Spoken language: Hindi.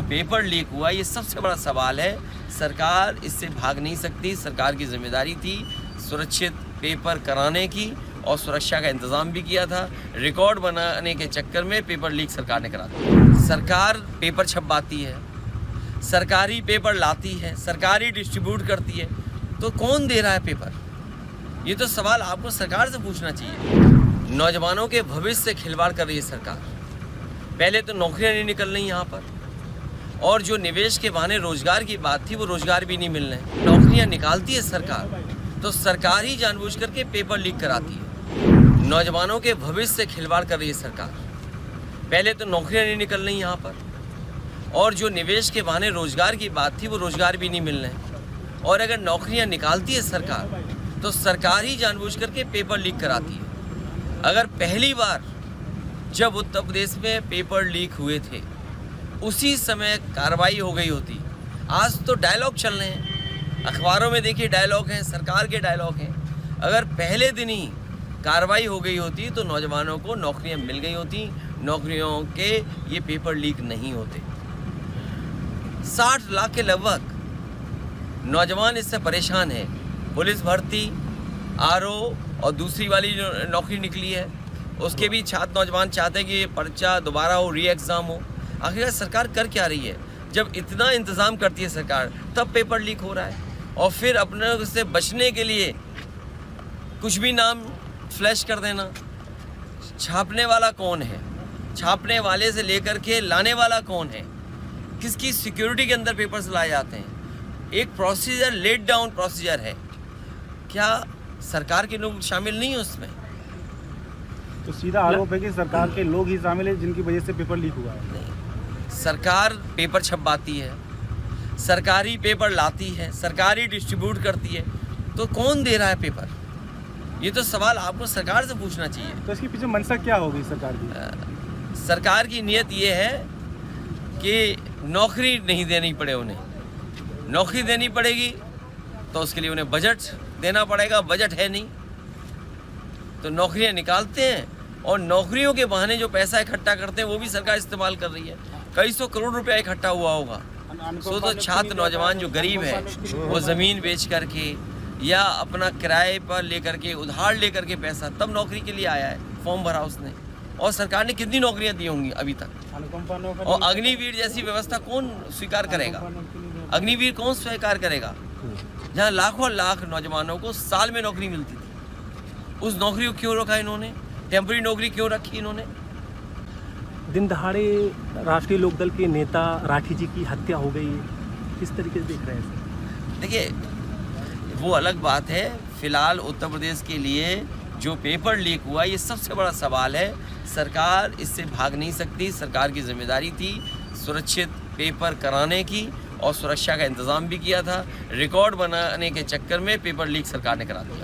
पेपर लीक हुआ, ये सबसे बड़ा सवाल है। सरकार इससे भाग नहीं सकती। सरकार की जिम्मेदारी थी सुरक्षित पेपर कराने की और सुरक्षा का इंतज़ाम भी किया था। रिकॉर्ड बनाने के चक्कर में पेपर लीक सरकार ने करा दिया। सरकार पेपर छपवाती है, सरकारी पेपर लाती है, सरकारी डिस्ट्रीब्यूट करती है, तो कौन दे रहा है पेपर? ये तो सवाल आपको सरकार से पूछना चाहिए। नौजवानों के भविष्य से खिलवाड़ कर रही है सरकार। पहले तो नौकरियां नहीं निकल रही यहाँ पर, और जो निवेश के बहाने रोजगार की बात थी वो रोजगार भी नहीं मिल रहे। नौकरियां निकालती है सरकार, तो सरकार ही जानबूझ करके पेपर लीक कराती है। नौजवानों के भविष्य से खिलवाड़ कर रही है सरकार। पहले तो नौकरियां नहीं निकल रही यहाँ पर, और जो निवेश के बहाने रोजगार की बात थी वो रोजगार भी नहीं मिल रहे। और अगर नौकरियां निकालती है सरकार, तो सरकार ही जानबूझ करके पेपर लीक कराती है। अगर पहली बार जब उत्तर प्रदेश में पेपर लीक हुए थे उसी समय कार्रवाई हो गई होती। आज तो डायलॉग चल रहे हैं, अखबारों में देखिए डायलॉग हैं, सरकार के डायलॉग हैं। अगर पहले दिन ही कार्रवाई हो गई होती तो नौजवानों को नौकरियां मिल गई होती, नौकरियों के ये पेपर लीक नहीं होते। 60 लाख के लगभग नौजवान इससे परेशान है। पुलिस भर्ती, आरओ और दूसरी वाली जो नौकरी निकली है उसके भी नौजवान चाहते हैं कि ये पर्चा दोबारा हो, री एग्ज़ाम हो। आखिर सरकार कर क्या रही है? जब इतना इंतज़ाम करती है सरकार तब पेपर लीक हो रहा है। और फिर अपने से बचने के लिए कुछ भी नाम फ्लैश कर देना। छापने वाला कौन है? छापने वाले से लेकर के लाने वाला कौन है? किसकी सिक्योरिटी के अंदर पेपर्स लाए जाते हैं? एक प्रोसीजर, लेट डाउन प्रोसीजर है। क्या सरकार के लोग शामिल नहीं है उसमें? तो सीधा आरोप है कि सरकार के लोग ही शामिल हैं जिनकी वजह से पेपर लीक हुआ है। नहीं, सरकार पेपर छपवाती है, सरकारी पेपर लाती है, सरकारी डिस्ट्रीब्यूट करती है, तो कौन दे रहा है पेपर? ये तो सवाल आपको सरकार से पूछना चाहिए। तो इसके पीछे मंशा क्या होगी सरकार की? सरकार की नीयत ये है कि नौकरी नहीं देनी पड़े उन्हें। नौकरी देनी पड़ेगी तो उसके लिए उन्हें बजट देना पड़ेगा। बजट है नहीं तो नौकरियां निकालते हैं, और नौकरियों के बहाने जो पैसा इकट्ठा करते हैं वो भी सरकार इस्तेमाल कर रही है। कई सौ करोड़ रुपया इकट्ठा हुआ होगा। तो छात्र नौजवान जो गरीब है वो ज़मीन बेच करके या अपना किराए पर लेकर के, उधार लेकर के पैसा, तब नौकरी के लिए आया है, फॉर्म भरा उसने। और सरकार ने कितनी नौकरियां दी होंगी अभी तक? और अग्निवीर जैसी व्यवस्था कौन स्वीकार करेगा? अग्निवीर कौन स्वीकार करेगा? जहाँ लाखों लाख नौजवानों को साल में नौकरी मिलती थी, उस नौकरी को क्यों रखा इन्होंने? टेम्पररी नौकरी क्यों रखी इन्होंने? दिन दहाड़े राष्ट्रीय लोकदल के नेता राठी जी की हत्या हो गई, किस तरीके से देख रहे हैं? देखिए, वो अलग बात है। फिलहाल उत्तर प्रदेश के लिए जो पेपर लीक हुआ ये सबसे बड़ा सवाल है। सरकार इससे भाग नहीं सकती। सरकार की जिम्मेदारी थी सुरक्षित पेपर कराने की और सुरक्षा का इंतज़ाम भी किया था। रिकॉर्ड बनाने के चक्कर में पेपर लीक सरकार ने करा दिया।